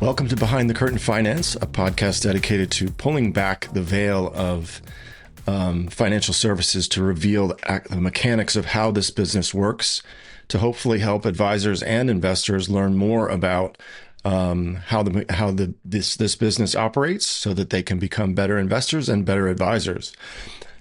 Welcome to Behind the Curtain Finance, a podcast dedicated to pulling back the veil of financial services to reveal the mechanics of how this business works, to hopefully help advisors and investors learn more about how this business operates so that they can become better investors and better advisors.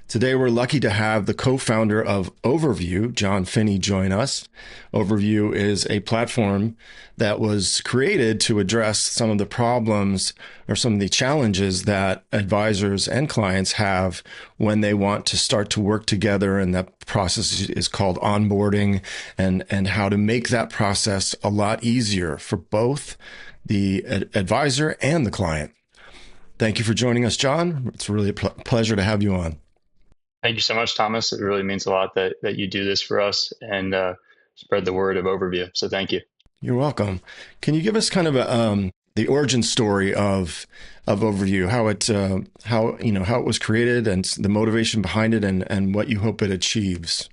Today, we're lucky to have the co-founder of Overvue, John Finney, join us. Overvue is a platform that was created to address some of the problems or some of the challenges that advisors and clients have when they want to start to work together. And that process is called onboarding, and how to make that process a lot easier for both the advisor and the client. Thank you for joining us, John. It's really a pleasure to have you on. Thank you so much, Thomas. It really means a lot that you do this for us and spread the word of Overvue. So thank you. You're welcome. Can you give us kind of the origin story of Overvue, how it was created and the motivation behind it, and what you hope it achieves?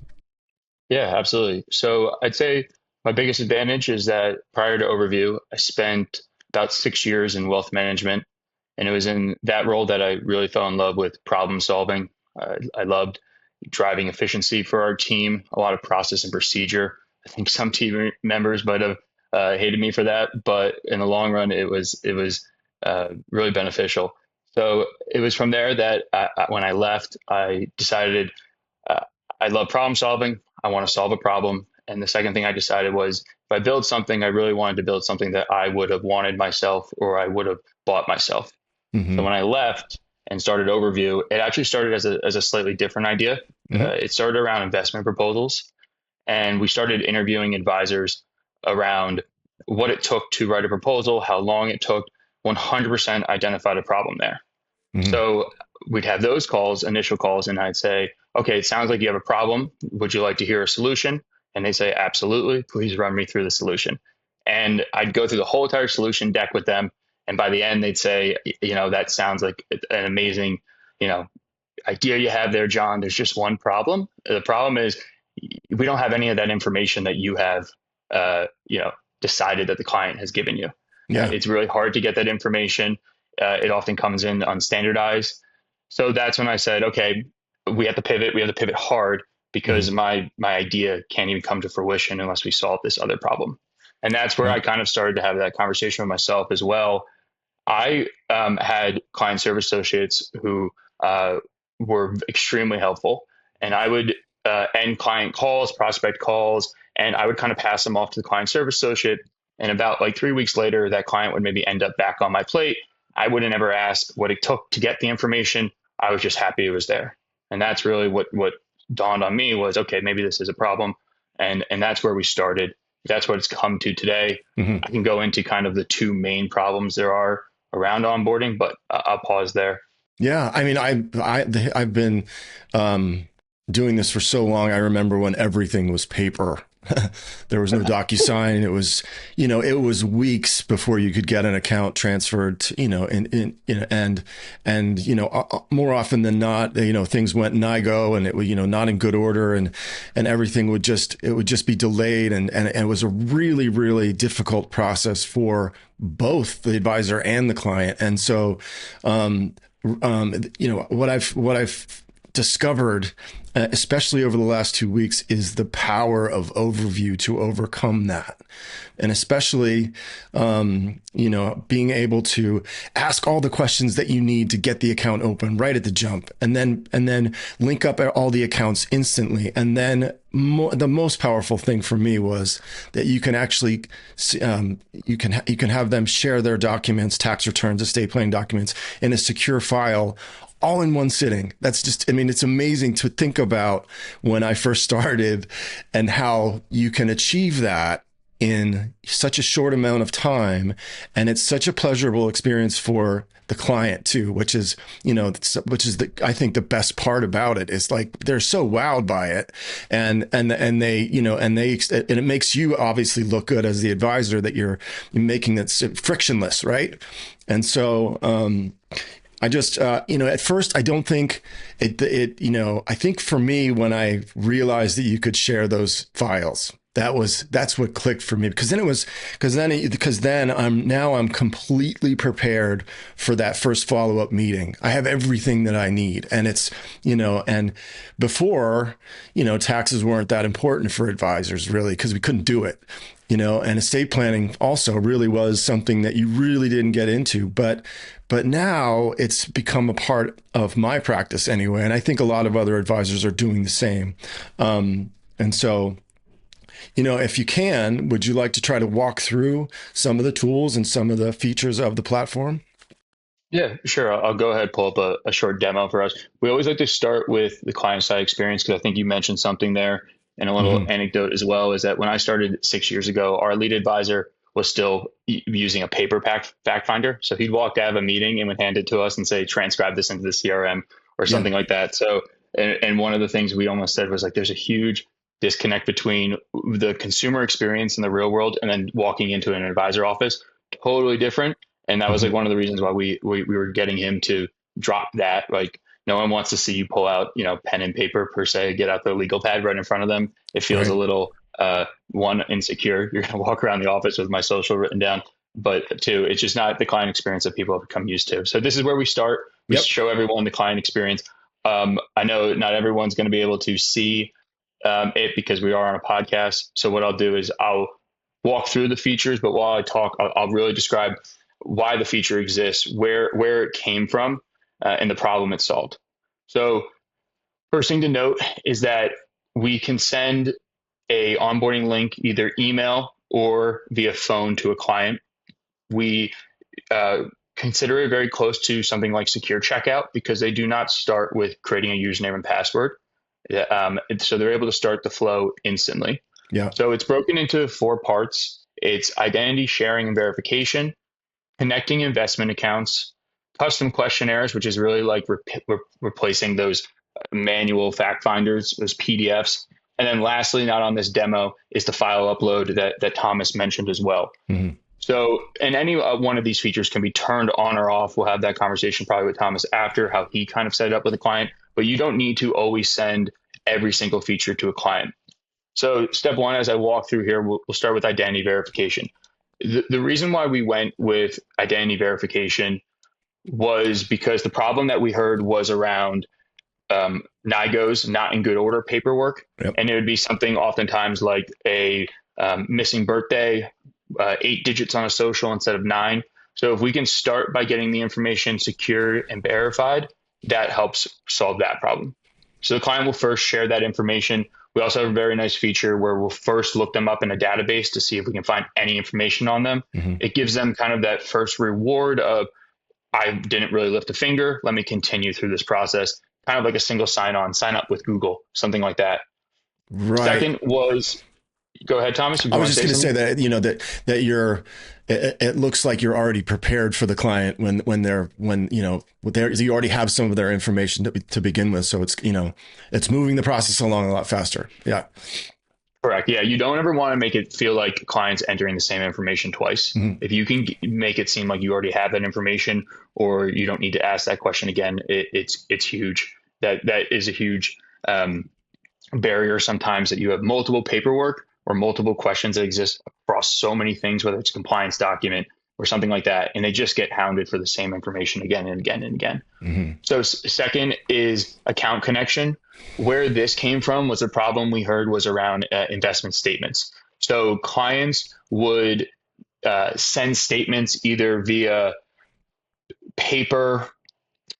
Yeah, absolutely. So I'd say my biggest advantage is that prior to Overvue, I spent about 6 years in wealth management, and it was in that role that I really fell in love with problem solving. I loved driving efficiency for our team, a lot of process and procedure. I think some team members might have hated me for that, but in the long run, it was really beneficial. So it was from there that when I left, I decided I love problem solving. I want to solve a problem. And the second thing I decided was if I build something, I really wanted to build something that I would have wanted myself or I would have bought myself. Mm-hmm. So when I left and started Overvue, it actually started as a slightly different idea. Mm-hmm. It started around investment proposals, and we started interviewing advisors around what it took to write a proposal, how long it took, 100% identified a problem there. Mm-hmm. So we'd have those calls, initial calls, and I'd say, okay, it sounds like you have a problem. Would you like to hear a solution? And they say, absolutely, please run me through the solution. And I'd go through the whole entire solution deck with them. And by the end, they'd say, that sounds like an amazing, idea you have there, John. There's just one problem. The problem is we don't have any of that information that you have, decided that the client has given you. Yeah. It's really hard to get that information. It often comes in unstandardized. So that's when I said, okay, we have to pivot. We have to pivot hard because my idea can't even come to fruition unless we solve this other problem. And that's where I kind of started to have that conversation with myself as well. I had client service associates who were extremely helpful, and I would end client calls, prospect calls, and I would kind of pass them off to the client service associate. And about 3 weeks later, that client would maybe end up back on my plate. I wouldn't ever ask what it took to get the information. I was just happy it was there. And that's really what dawned on me was, okay, maybe this is a problem. And that's where we started. That's what it's come to today. Mm-hmm. I can go into kind of the two main problems there are around onboarding, but I'll pause there. Yeah, I mean, I've been doing this for so long. I remember when everything was paper. There was no DocuSign. It was, it was weeks before you could get an account transferred, more often than not, things went NIGO and it was, not in good order, and everything would just be delayed. And it was a really, really difficult process for both the advisor and the client. And so, what I've discovered, especially over the last 2 weeks, is the power of Overvue to overcome that. And especially, being able to ask all the questions that you need to get the account open right at the jump, and then link up all the accounts instantly. And then the most powerful thing for me was that you can actually, you can have them share their documents, tax returns, estate planning documents in a secure file, all in one sitting. That's just, it's amazing to think about when I first started and how you can achieve that in such a short amount of time. And it's such a pleasurable experience for the client too, which is I think the best part about it is they're so wowed by it, and it makes you obviously look good as the advisor that you're making it frictionless, right? And so, I just, at first, I don't think I think for me, when I realized that you could share those files, That's what clicked for me, because then I'm completely prepared for that first follow-up meeting. I have everything that I need. And it's, and before, taxes weren't that important for advisors really, because we couldn't do it, and estate planning also really was something that you really didn't get into. But now it's become a part of my practice anyway. And I think a lot of other advisors are doing the same. And so, if you can, would you like to try to walk through some of the tools and some of the features of the platform? Yeah, sure. I'll go ahead and pull up a short demo for us. We always like to start with the client side experience because I think you mentioned something there, and a little Mm-hmm. anecdote as well is that when I started 6 years ago, our lead advisor was still using a paper fact finder. So he'd walk out of a meeting and would hand it to us and say, transcribe this into the CRM or Yeah. something like that. So, and one of the things we almost said was like, there's a huge disconnect between the consumer experience in the real world and then walking into an advisor office. Totally different, and that was like Mm-hmm. one of the reasons why we were getting him to drop that. Like no one wants to see you pull out, pen and paper per se, get out the legal pad right in front of them. It feels a Right. little one, insecure. You're gonna walk around the office with my social written down. But two, it's just not the client experience that people have become used to. So this is where we start. We Yep. show everyone the client experience. I know not everyone's going to be able to see it because we are on a podcast. So what I'll do is I'll walk through the features, but while I talk, I'll really describe why the feature exists, where it came from, and the problem it solved. So first thing to note is that we can send a onboarding link either email or via phone to a client. We uh, consider it very close to something like secure checkout because they do not start with creating a username and password. So they're able to start the flow instantly. Yeah. So it's broken into 4 parts. It's identity sharing and verification, connecting investment accounts, custom questionnaires, which is really like replacing those manual fact finders, those PDFs. And then lastly, not on this demo, is the file upload that Thomas mentioned as well. Mm-hmm. So, and any one of these features can be turned on or off. We'll have that conversation probably with Thomas after how he kind of set it up with a client, but you don't need to always send every single feature to a client. So step one, as I walk through here, we'll start with identity verification. The reason why we went with identity verification was because the problem that we heard was around NIGOs, not in good order paperwork. Yep. And it would be something oftentimes like a missing birthday, 8 digits on a social instead of 9. So if we can start by getting the information secured and verified, that helps solve that problem. So the client will first share that information. We also have a very nice feature where we'll first look them up in a database to see if we can find any information on them. Mm-hmm. It gives them kind of that first reward of, I didn't really lift a finger. Let me continue through this process. Kind of like a single sign on, sign up with Google, something like that. Right. Second was, go ahead, Thomas, if I you was want to just say going to say something. that, that it looks like you're already prepared for the client you already have some of their information to begin with. So it's moving the process along a lot faster. Yeah. Correct. Yeah, you don't ever want to make it feel like clients entering the same information twice. Mm-hmm. If you can make it seem like you already have that information, or you don't need to ask that question again, it's huge. That is a huge barrier sometimes, that you have multiple paperwork or multiple questions that exist across so many things, whether it's a compliance document or something like that, and they just get hounded for the same information again and again and again. Mm-hmm. So second is account connection. Where this came from was a problem we heard was around investment statements. So clients would send statements either via paper,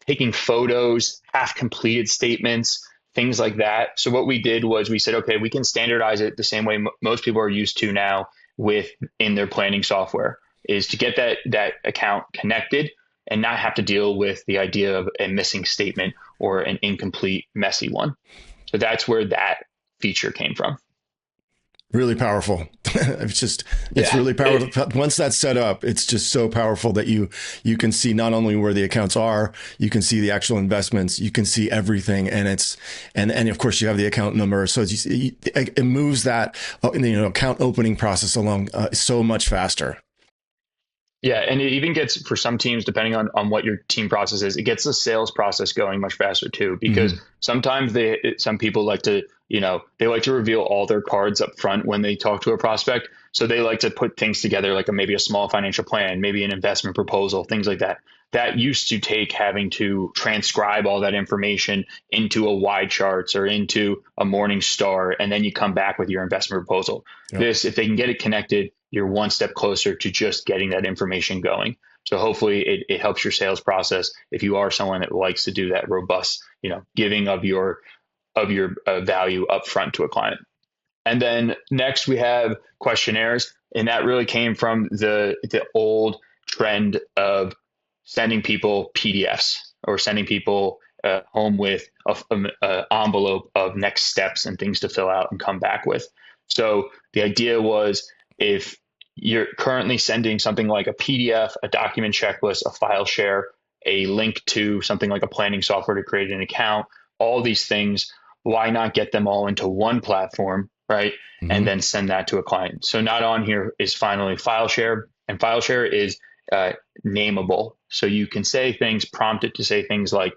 taking photos, half completed statements, things like that. So what we did was we said, okay, we can standardize it the same way most people are used to now with in their planning software, is to get that account connected and not have to deal with the idea of a missing statement or an incomplete, messy one. So that's where that feature came from. Really powerful. It's Yeah, really powerful. Once that's set up, it's just so powerful that you can see not only where the accounts are, you can see the actual investments, you can see everything, and and of course you have the account number. So it moves that account opening process along so much faster. Yeah, and it even gets for some teams, depending on what your team process is, it gets the sales process going much faster too. Because Hmm. sometimes some people like to, they like to reveal all their cards up front when they talk to a prospect. So they like to put things together, like maybe a small financial plan, maybe an investment proposal, things like that. That used to take having to transcribe all that information into a wide charts or into a morning star, and then you come back with your investment proposal. Yep. This, if they can get it connected, you're one step closer to just getting that information going. So hopefully it helps your sales process if you are someone that likes to do that robust, giving of your value up front to a client. And then next we have questionnaires, and that really came from the old trend of sending people PDFs or sending people home with a envelope of next steps and things to fill out and come back with. So the idea was, if you're currently sending something like a PDF, a document checklist, a file share, a link to something like a planning software to create an account, all these things, why not get them all into one platform, right? And Hmm. then send that to a client. So not on here is finally file share, and file share is nameable. So you can say things, prompt it to say things like,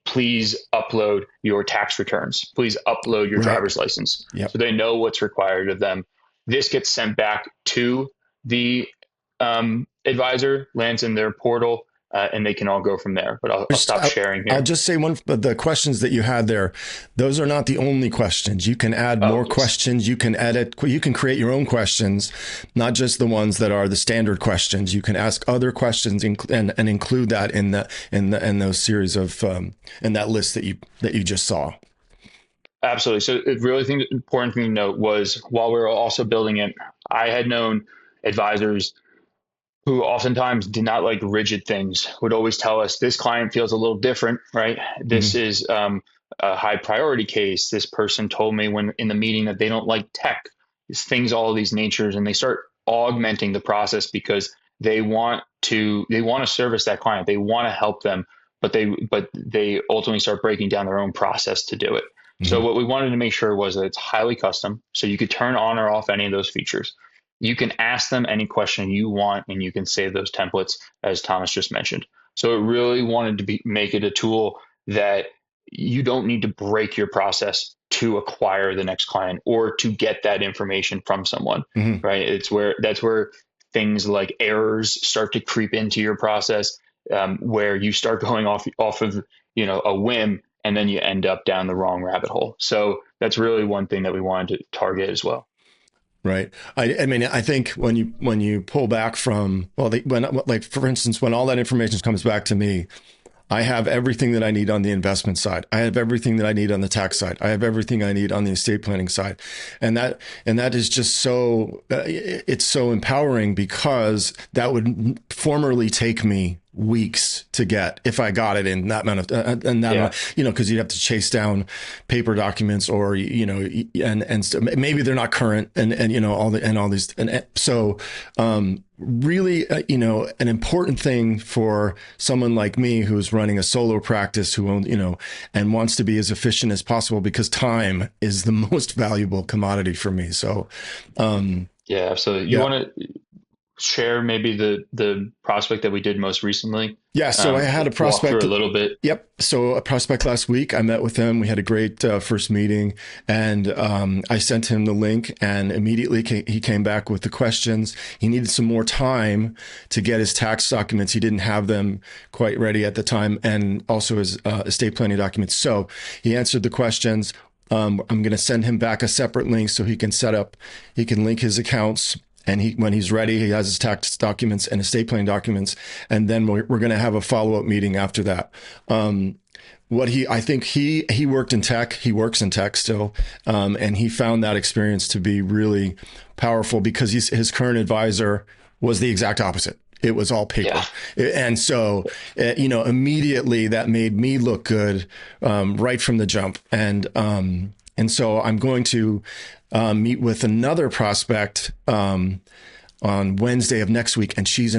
please upload your tax returns. Please upload your Right. driver's license. Yep. So they know what's required of them. This gets sent back to the advisor, lands in their portal, and they can all go from there. But I'll Just, stop sharing I'll here. just say one of the questions that you had there. Those are not the only questions. You can add Oh, more yes. questions. You can edit. You can create your own questions, not just the ones that are the standard questions. You can ask other questions and include that in those series of in that list that you just saw. Absolutely. So, the really important thing to note was, while we were also building it, I had known advisors who oftentimes did not like rigid things, would always tell us, this client feels a little different, right? This Hmm. is a high priority case. This person told me when in the meeting that they don't like tech, these things, all of these natures, and they start augmenting the process because they want to service that client. They want to help them, but they ultimately start breaking down their own process to do it. So Hmm. what we wanted to make sure was that it's highly custom, so you could turn on or off any of those features. You can ask them any question you want, and you can save those templates, as Thomas just mentioned. So it really wanted to make it a tool that you don't need to break your process to acquire the next client or to get that information from someone, Hmm. right? That's where things like errors start to creep into your process, where you start going off of a whim, and then you end up down the wrong rabbit hole. So that's really one thing that we wanted to target as well. Right. I mean, I think when you pull back from, well, when, like, for instance, when all that information comes back to me, I have everything that I need on the investment side. I have everything that I need on the tax side. I have everything I need on the estate planning side. And that is just so, it's so empowering, because that would formerly take me weeks to get if I got it in that amount of, and that Yeah. amount, because you'd have to chase down paper documents, or, maybe they're not current, and all these. And so, really, an important thing for someone like me who's running a solo practice, and wants to be as efficient as possible, because time is the most valuable commodity for me. So, Yeah, absolutely. You yeah. want to share maybe the prospect that we did most recently? Yeah. So I had a Walk through prospect. a little bit. Yep. So a prospect last week, I met with him. We had a great first meeting, and I sent him the link, and immediately he came back with the questions. He needed some more time to get his tax documents. He didn't have them quite ready at the time, and also his estate planning documents. So he answered the questions. I'm going to send him back a separate link so he can link his accounts. And when he's ready, he has his tax documents and estate planning documents. And then we're going to have a follow-up meeting after that. I think he worked in tech. He works in tech still. And he found that experience to be really powerful, because his current advisor was the exact opposite. It was all Yeah. paper. And so, immediately that made me look good, right from the jump. And so I'm going to meet with another prospect on Wednesday of next week, and she's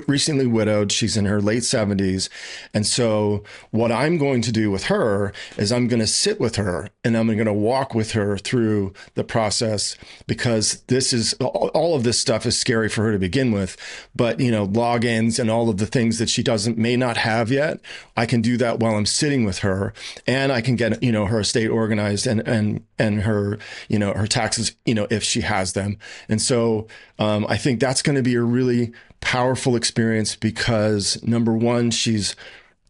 recently widowed. She's in her late 70s. And so what I'm going to do with her is I'm going to sit with her and I'm going to walk with her through the process, because this is all of this stuff is scary for her to begin with. But, logins and all of the things that she may not have yet, I can do that while I'm sitting with her, and I can get, her estate organized and her, her taxes, if she has them. And so I think that's going to be a really powerful experience, because number one, she's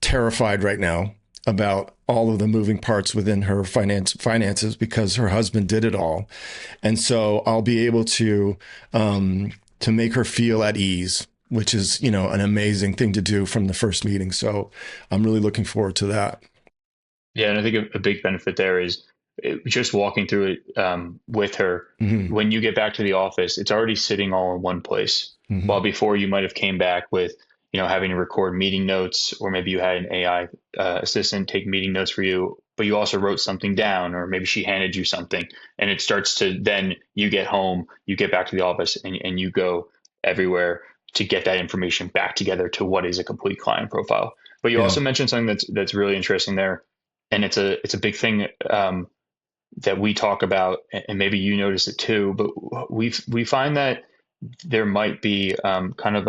terrified right now about all of the moving parts within her finances, because her husband did it all. And so I'll be able to make her feel at ease, which is, an amazing thing to do from the first meeting. So I'm really looking forward to that. Yeah, and I think a big benefit there is just walking through it with her. Mm-hmm. When you get back to the office, it's already sitting all in one place. Mm-hmm. While before you might have came back with, having to record meeting notes, or maybe you had an AI assistant take meeting notes for you, but you also wrote something down, or maybe she handed you something, and it starts to then you get home, you get back to the office, and you go everywhere to get that information back together to what is a complete client profile. But you Yeah. also mentioned something that's really interesting there, and it's a big thing that we talk about, and maybe you notice it too. But we find that there might be kind of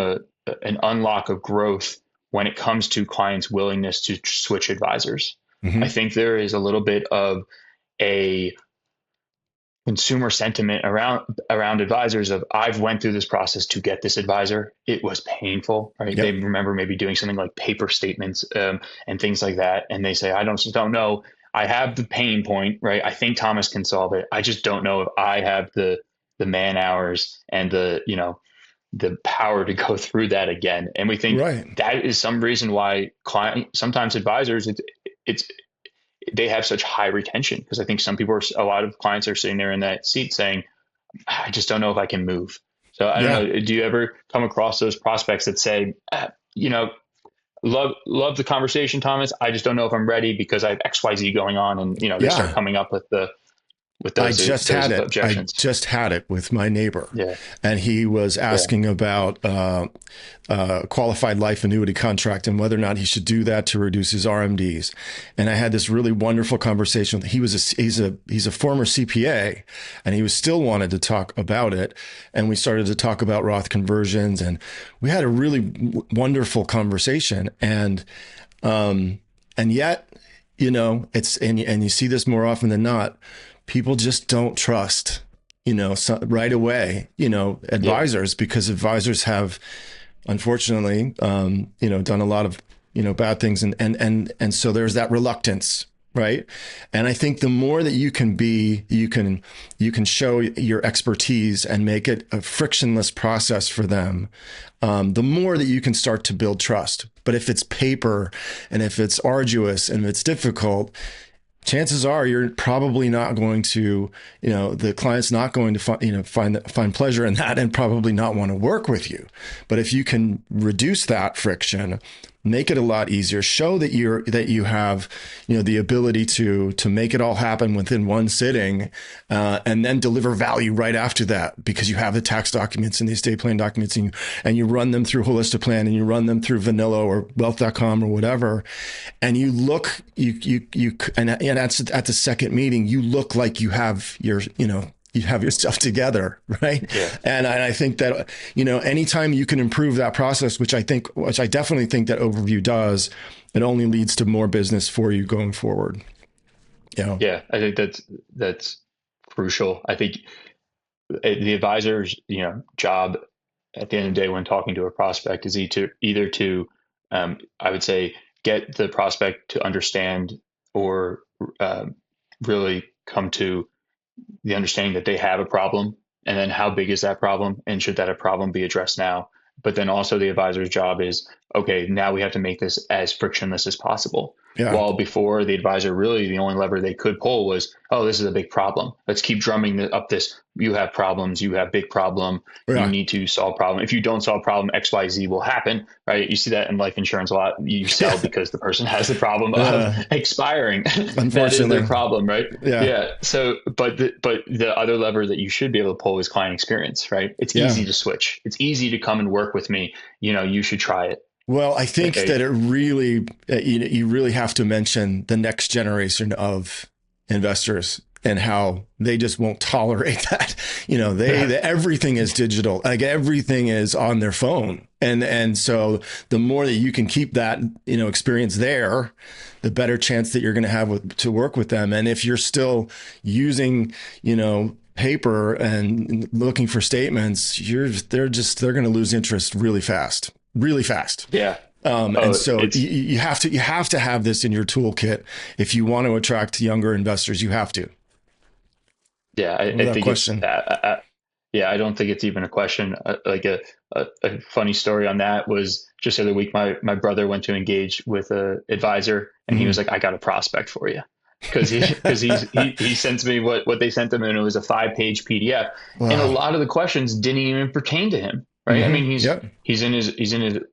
an unlock of growth when it comes to clients' willingness to switch advisors. I Mm-hmm. think there is a little bit of a consumer sentiment around advisors of, I've went through this process to get this advisor. It was painful, right? They Yep. remember maybe doing something like paper statements and things like that, and they say, I just don't know. I have the pain point, right? I think Thomas can solve it. I just don't know if I have the man hours and the power to go through that again. And we think Right. that is some reason why sometimes advisors, it's they have such high retention, because I think a lot of clients are sitting there in that seat saying, I just don't know if I can move. So I don't Yeah. know. Do you ever come across those prospects that say, love the conversation, Thomas, I just don't know if I'm ready because I have XYZ going on, and they start Yeah. coming up with I those just those had it. I objections. just had it with my neighbor, Yeah, and he was yeah, asking about qualified life annuity contract and whether or not he should do that to reduce his RMDs. And I had this really wonderful conversation. He's a former CPA, and he was still wanted to talk about it. And we started to talk about Roth conversions, and we had a really wonderful conversation. And yet, and you see this more often than not, people just don't trust, right away, yeah, advisors, because advisors have, unfortunately, done a lot of, bad things. And so there's that reluctance. Right. And I think the more that you can show your expertise and make it a frictionless process for them, the more that you can start to build trust. But if it's paper, and if it's arduous, and if it's difficult, chances are you're probably not going to, the client's not going to find pleasure in that, and probably not want to work with you. But if you can reduce that friction, make it a lot easier, show that you have, the ability to make it all happen within one sitting, and then deliver value right after that, because you have the tax documents and the estate plan documents, and you run them through Holistic Plan, and you run them through Vanilla or Wealth.com or whatever, and and that's at the second meeting, you look like you have you have your stuff together, right? yeah. And I think that, anytime you can improve that process, which I definitely think that Overvue does, it only leads to more business for you going forward. Yeah, I think that's crucial. I think the advisor's job at the end of the day when talking to a prospect is either to I would say get the prospect to understand, or really come to the understanding that they have a problem, and then how big is that problem, and should that a problem be addressed now. But then also the advisor's job is okay, now we have to make this as frictionless as possible. Yeah. While before, the advisor, really the only lever they could pull was, oh, this is a big problem. Let's keep drumming up this. You have problems. You have big problem. You Yeah. need to solve problem. If you don't solve problem, X, Y, Z will happen, right? You see that in life insurance a lot. You sell Yeah. because the person has the problem of Yeah. expiring. That is their Unfortunately. problem, right? Yeah. Yeah. So, but the other lever that you should be able to pull is client experience, right? It's Yeah. easy to switch. It's easy to come and work with me. You should try it. Well, I think Right? that it really, you really have to mention the next generation of investors and how they just won't tolerate that. Everything is digital, like everything is on their phone. And so the more that you can keep that, experience there, the better chance that you're going to have to work with them. And if you're still using, paper and looking for statements, they're going to lose interest really fast, really fast. Yeah. And Oh, so you have to have this in your toolkit if you want to attract younger investors. You have to, yeah. I without think it's question. yeah. I don't think it's even a question. Like a funny story on that was just the other week. My brother went to engage with a advisor, and he was Mhm. like, "I got a prospect for you." Because he sent me what they sent him, and it was a 5-page PDF, and a Wow. lot of the questions didn't even pertain to him. Right? I Hmm. mean, Yep. he's in his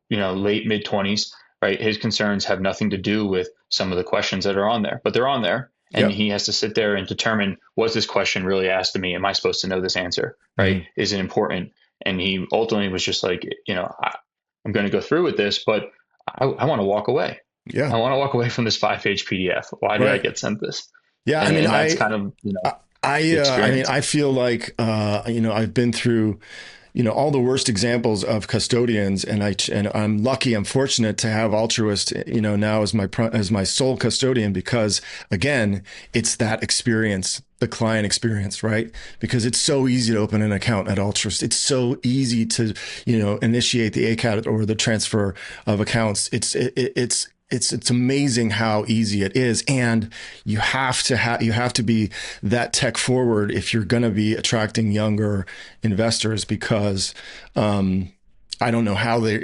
late mid 20s. Right? His concerns have nothing to do with some of the questions that are on there, but they're on there, and Yep. he has to sit there and determine, was this question really asked of me? Am I supposed to know this answer? Right? Hmm. Is it important? And he ultimately was just like, I'm going to go through with this, but I want to walk away. Yeah. I want to walk away from this 5-page PDF. Why did I Right. get sent this? Yeah. I And mean, and that's kind of I mean, experience. I feel like, I've been through, all the worst examples of custodians, and I'm lucky, I'm fortunate to have Altruist, now as my sole custodian, because again, it's that experience, the client experience, right? Because it's so easy to open an account at Altruist. It's so easy to, initiate the ACAT or the transfer of accounts. It's amazing how easy it is, and you have to be that tech forward if you're going to be attracting younger investors, because I don't know how they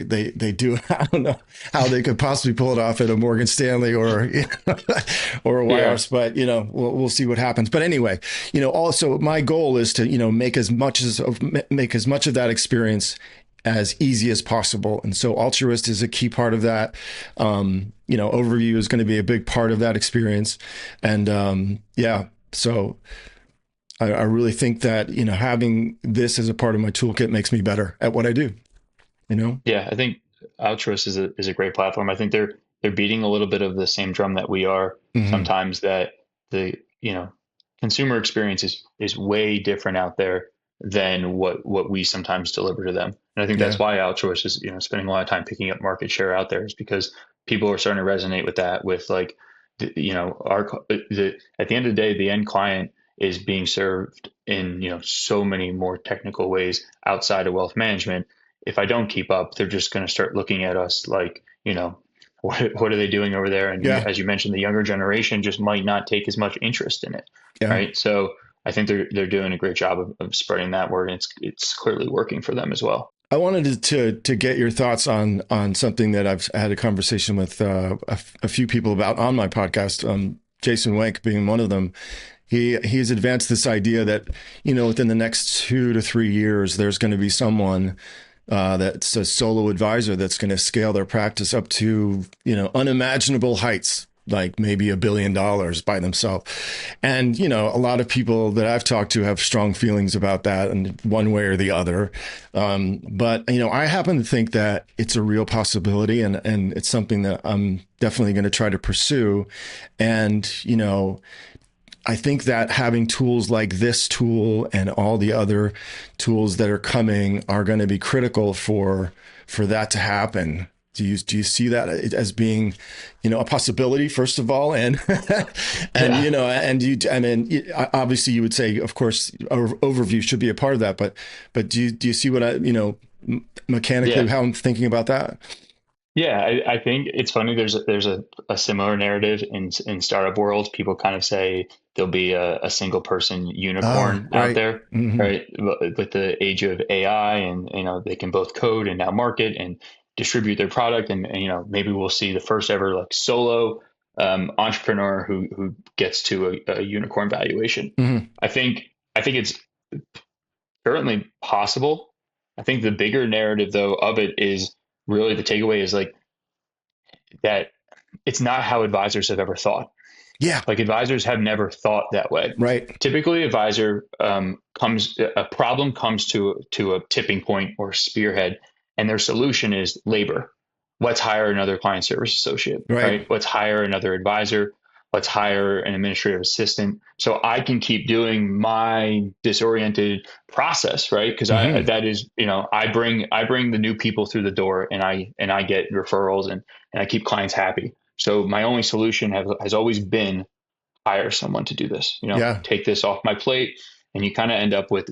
do it. I don't know how they could possibly pull it off at a Morgan Stanley or or a Yeah. Wirehouse, but we'll see what happens. But anyway, also my goal is to make as much of that experience as easy as possible. And so Altruist is a key part of that. Overvue is going to be a big part of that experience. And yeah, so I really think that, having this as a part of my toolkit makes me better at what I do, you know? Yeah, I think Outrust is a great platform. I think they're beating a little bit of the same drum that we are Hmm. sometimes, that the consumer experience is way different out there than what we sometimes deliver to them. And I think Yeah. that's why Outrust is spending a lot of time picking up market share out there, is because people are starting to resonate with that, with like at the end of the day, the end client is being served in so many more technical ways outside of wealth management. If I don't keep up, they're just going to start looking at us like, what are they doing over there? And Yeah. as you mentioned, the younger generation just might not take as much interest in it, Yeah. right? So I think they're doing a great job of spreading that word, and it's clearly working for them as well. I wanted to get your thoughts on something that I've had a conversation with a few people about on my podcast. Jason Wank being one of them. He's advanced this idea that within the next 2 to 3 years, there's going to be someone that's a solo advisor that's going to scale their practice up to unimaginable heights, like maybe $1 billion by themselves. And a lot of people that I've talked to have strong feelings about that, and one way or the other. But I happen to think that it's a real possibility, and it's something that I'm definitely going to try to pursue. And I think that having tools like this tool and all the other tools that are coming are going to be critical for that to happen. Do you see that as being, a possibility, first of all, and and Yeah. I mean, obviously you would say, of course, overview should be a part of that, but do you see what mechanically Yeah. how I'm thinking about that? Yeah, I think it's funny. There's a similar narrative in startup world. People kind of say there'll be a single person Oh, unicorn out right. there, Hmm. right? With the age of AI, and they can both code and now market, and distribute their product, and maybe we'll see the first ever like solo entrepreneur who gets to a unicorn valuation. Hmm. I think it's certainly possible. I think the bigger narrative though of it is really the takeaway is like that it's not how advisors have ever thought. Yeah. Like advisors have never thought that way. Right. Typically, advisor comes a problem comes to a tipping point or spearhead, and their solution is labor. Let's hire another client service associate, Right. right? Let's hire another advisor. Let's hire an administrative assistant so I can keep doing my disoriented process, right? Because I Hmm. that is, I bring the new people through the door, and I get referrals, and I keep clients happy. So my only solution has always been hire someone to do this, Yeah. take this off my plate. And you kind of end up with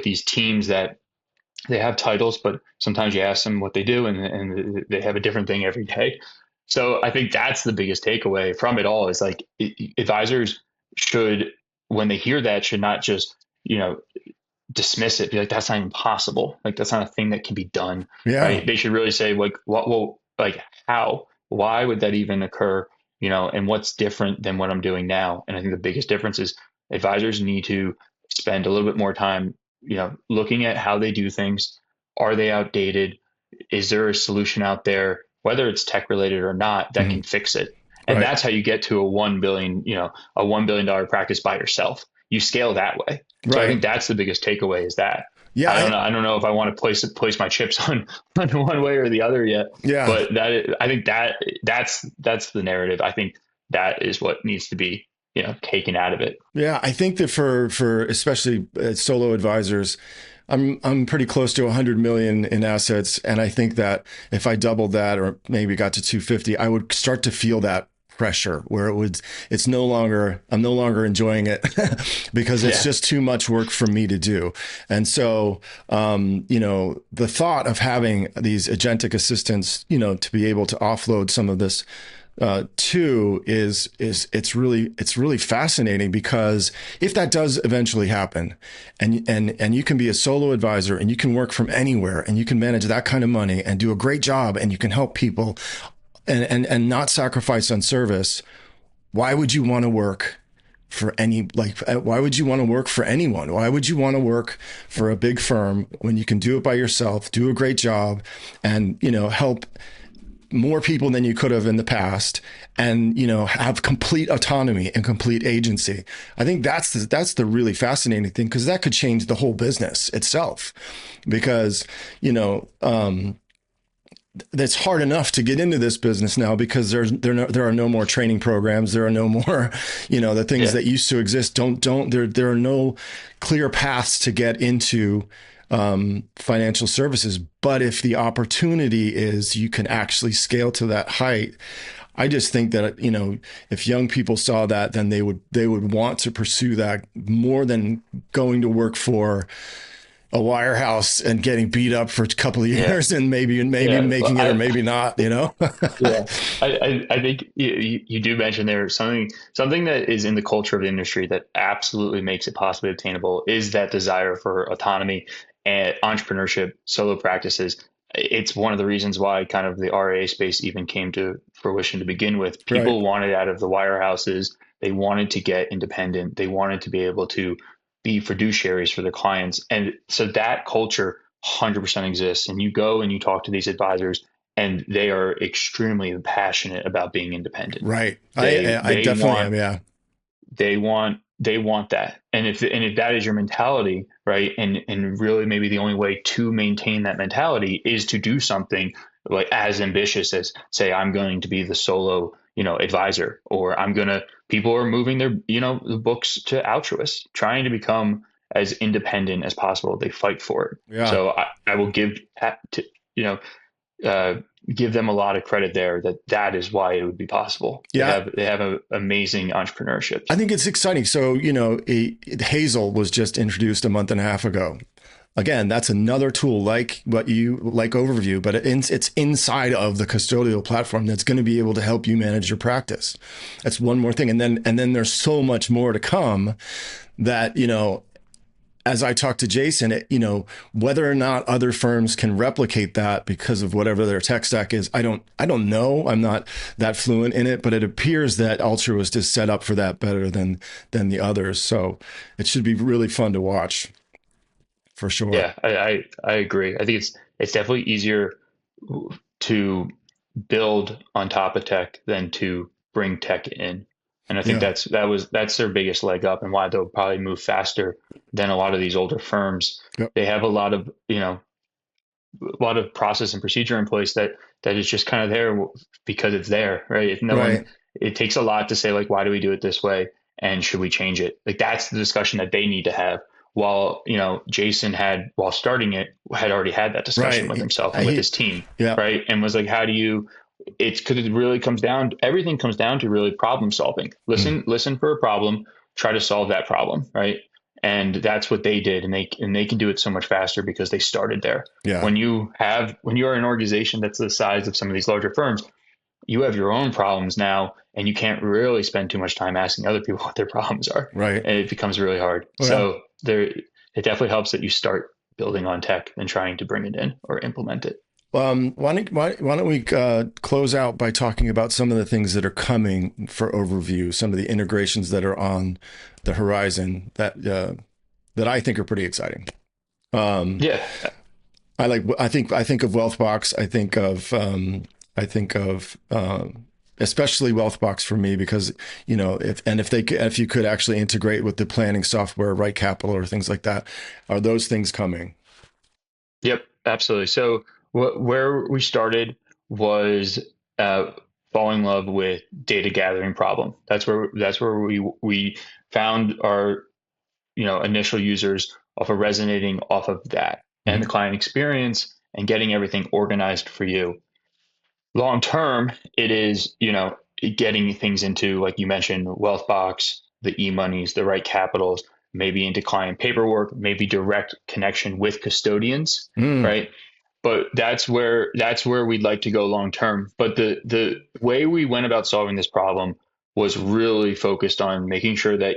these teams that they have titles, but sometimes you ask them what they do, and they have a different thing every day. So I think that's the biggest takeaway from it all is like advisors should, when they hear that, should not just, you know, dismiss it, be like, that's not even possible. Like, that's not a thing that can be done, Yeah. right? They should really say, like, what, well, like, how, why would that even occur? And what's different than what I'm doing now? And I think the biggest difference is advisors need to spend a little bit more time, looking at how they do things. Are they outdated? Is there a solution out there, whether it's tech related or not, that Hmm. can fix it? And Right. that's how you get to a $1 billion practice by yourself. You scale that way. So I Right. think that's the biggest takeaway is that Yeah. I don't know. I don't know if I want to place my chips on one way or the other yet, Yeah. but I think that's the narrative. I think that is what needs to be, taken out of it. Yeah. I think that for especially solo advisors, I'm pretty close to 100 million in assets, and I think that if I doubled that or maybe got to 250, I would start to feel that pressure where it's no longer, I'm no longer enjoying it because it's Yeah. just too much work for me to do. And so, the thought of having these agentic assistants, to be able to offload some of this two is it's really fascinating, because if that does eventually happen, and you can be a solo advisor and you can work from anywhere and you can manage that kind of money and do a great job and you can help people and not sacrifice on service, why would you want to work for why would you want to work for anyone? Why would you want to work for a big firm when you can do it by yourself, do a great job, and help more people than you could have in the past, and have complete autonomy and complete agency? I think that's the really fascinating thing, because that could change the whole business itself, because it's hard enough to get into this business now, because there are no more training programs, there are no more the things Yeah. that used to exist don't there are no clear paths to get into financial services. But if the opportunity is, you can actually scale to that height. I just think that if young people saw that, then they would want to pursue that more than going to work for a wirehouse and getting beat up for a couple of Yeah. years and maybe Yeah. Well, making it or maybe not. yeah. I think you do mention there something that is in the culture of the industry that absolutely makes it possibly obtainable is that desire for autonomy and entrepreneurship, solo practices. It's one of the reasons why kind of the RA space even came to fruition to begin with. Right. People wanted out of the wirehouses. They wanted to get independent. They wanted to be able to be fiduciaries for their clients. And so that culture 100% exists. And you go and you talk to these advisors, and they are extremely passionate about being independent. Right. They I they definitely want am. Yeah. they want that. And if that is your mentality, right? And really maybe the only way to maintain that mentality is to do something like as ambitious as, say, I'm going to be the solo, advisor, or people are moving their, the books to altruists, trying to become as independent as possible. They fight for it. Yeah. So I will you know, uh, give them a lot of credit there, that is why it would be possible. They Yeah. have they have a amazing entrepreneurship. I think it's exciting. So, Hazel was just introduced a month and a half ago. Again, that's another tool like Overvue, but it's inside of the custodial platform that's going to be able to help you manage your practice. That's one more thing. And then there's so much more to come that, as I talked to Jason, whether or not other firms can replicate that because of whatever their tech stack is, I don't know. I'm not that fluent in it, but it appears that Ultra was just set up for that better than the others. So it should be really fun to watch for sure. Yeah, I agree. I think it's definitely easier to build on top of tech than to bring tech in. And I think Yeah. that's their biggest leg up and why they'll probably move faster than a lot of these older firms. Yep. They have a lot of, a lot of process and procedure in place that is just kind of there because it's there, right? If no one, Right. it takes a lot to say like, why do we do it this way, and should we change it? Like that's the discussion that they need to have. While Jason had while starting it had already had that discussion with Right. himself and with his team, Yeah. right? And was like, how do you? It's because it really comes down. Everything comes down to really problem solving. Mm. Listen for a problem, try to solve that problem, right? And that's what they did, and they can do it so much faster because they started there. Yeah. When you are an organization that's the size of some of these larger firms, you have your own problems now, and you can't really spend too much time asking other people what their problems are, Right. and it becomes really hard. Well, So it definitely helps that you start building on tech and trying to bring it in or implement it. why don't we close out by talking about some of the things that are coming for Overview, some of the integrations that are on the horizon that I think are pretty exciting. Um, Yeah, I think of Wealthbox. I think of especially Wealthbox for me because if you could actually integrate with the planning software, Right Capital or things like that, are those things coming? yep, absolutely. So where we started was uh, falling in love with data gathering problem. That's where we found our initial users off of resonating off of that and the Mm-hmm. client experience and getting everything organized for you. Long term, it is getting things into, like you mentioned, Wealthbox, the e-monies, the right capitals, maybe into client paperwork, maybe direct connection with custodians, Mm, right? But that's where we'd like to go long term. But the way we went about solving this problem was really focused on making sure that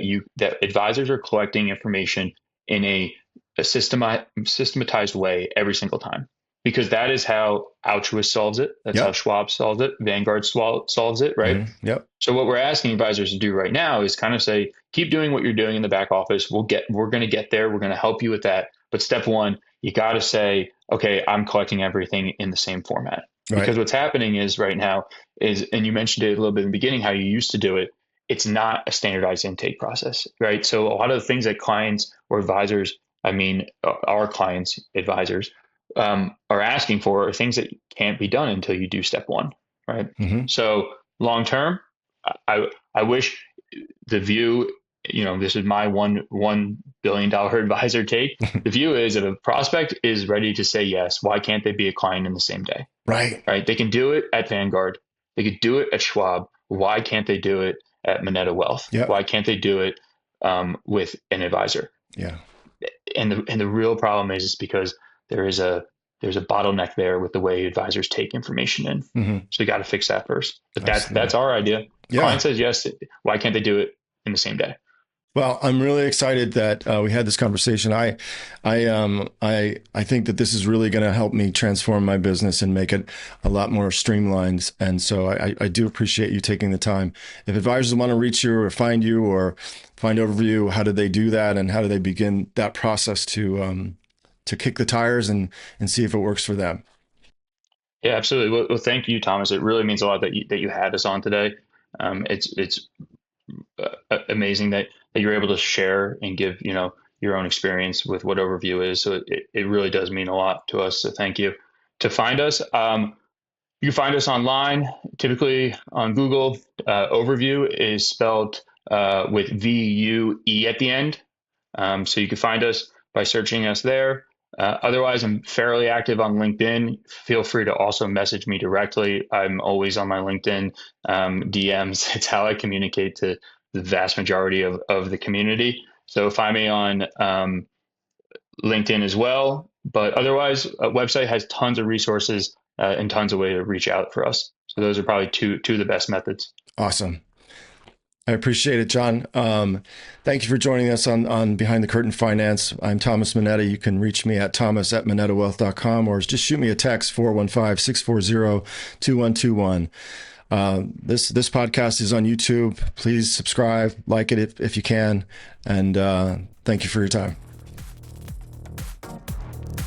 advisors are collecting information in a systematized way every single time, because that is how Altruist solves it. That's how yep. Schwab solves it. Vanguard solves it, right? Yep. So what we're asking advisors to do right now is kind of say, keep doing what you're doing in the back office. We're going to get there. We're going to help you with that. But step one, you got to say, okay, I'm collecting everything in the same format. Right. Because what's happening is right now is, and you mentioned it a little bit in the beginning, how you used to do it. It's not a standardized intake process, right? So a lot of the things that clients or advisors, I mean, our clients, advisors, are asking for are things that can't be done until you do step one, right? Hmm. So long term, I wish the view, this is my $1 billion advisor take. The view is if a prospect is ready to say yes, why can't they be a client in the same day? Right. Right? They can do it at Vanguard. They could do it at Schwab. Why can't they do it at Manetta Wealth? Yep. Why can't they do it with an advisor? Yeah. And the real problem is because there is a there's a bottleneck there with the way advisors take information in. Hmm. So you got to fix that first. But that's Absolutely. our idea. Yeah. Client says yes. Why can't they do it in the same day? Well, I'm really excited that we had this conversation. I think that this is really going to help me transform my business and make it a lot more streamlined. And so I do appreciate you taking the time. If advisors want to reach you or find Overview, how do they do that, and how do they begin that process to kick the tires and see if it works for them? Yeah, absolutely. Well, thank you, Thomas. It really means a lot that you had us on today. It's amazing that you're able to share and give your own experience with what Overview is. So it really does mean a lot to us. So thank you. To find us, you can find us online, typically on Google. Overview is spelled with VUE at the end. So you can find us by searching us there. Otherwise, I'm fairly active on LinkedIn. Feel free to also message me directly. I'm always on my LinkedIn DMs. It's how I communicate to the vast majority of the community. So find me on LinkedIn as well. But otherwise, a website has tons of resources and tons of way to reach out for us. So those are probably two of the best methods. Awesome. I appreciate it, John. Thank you for joining us on Behind the Curtain Finance. I'm Thomas Manetta. You can reach me at thomas@manettawealth.com or just shoot me a text, 415-640-2121. This podcast is on YouTube. Please subscribe, like it if you can, and thank you for your time.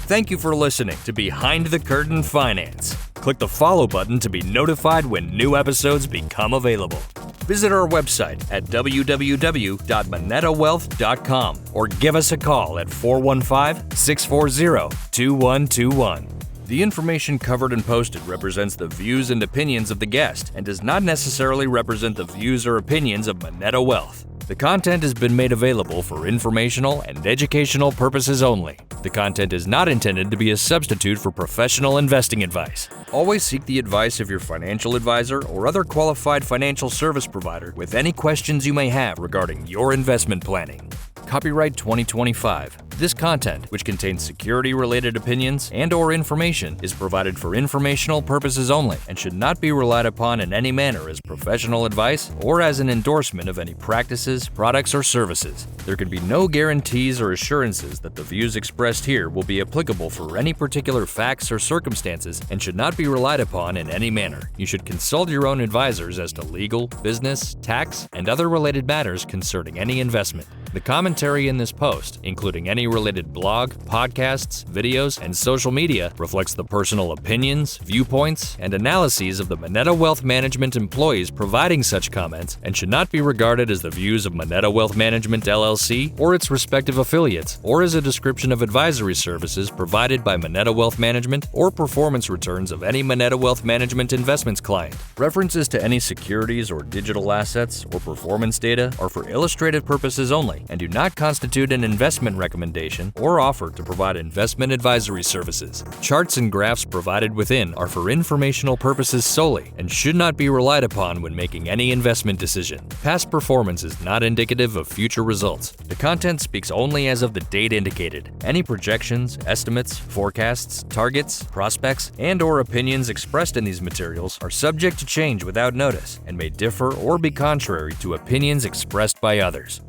Thank you for listening to Behind the Curtain Finance. Click the follow button to be notified when new episodes become available. Visit our website at www.manettawealth.com or give us a call at 415-640-2121. The information covered and posted represents the views and opinions of the guest and does not necessarily represent the views or opinions of Manetta Wealth. The content has been made available for informational and educational purposes only. The content is not intended to be a substitute for professional investing advice. Always seek the advice of your financial advisor or other qualified financial service provider with any questions you may have regarding your investment planning. Copyright 2025. This content, which contains security-related opinions and/or information, is provided for informational purposes only and should not be relied upon in any manner as professional advice or as an endorsement of any practices, products, or services. There can be no guarantees or assurances that the views expressed here will be applicable for any particular facts or circumstances and should not be relied upon in any manner. You should consult your own advisors as to legal, business, tax, and other related matters concerning any investment. The commentary in this post, including any related blog, podcasts, videos, and social media, reflects the personal opinions, viewpoints, and analyses of the Manetta Wealth Management employees providing such comments and should not be regarded as the views of Manetta Wealth Management LLC or its respective affiliates, or as a description of advisory services provided by Manetta Wealth Management or performance returns of any Manetta Wealth Management investments client. References to any securities or digital assets or performance data are for illustrative purposes only and do not constitute an investment recommendation or offer to provide investment advisory services. Charts and graphs provided within are for informational purposes solely and should not be relied upon when making any investment decision. Past performance is not indicative of future results. The content speaks only as of the date indicated. Any projections, estimates, forecasts, targets, prospects, and/or opinions expressed in these materials are subject to change without notice and may differ or be contrary to opinions expressed by others.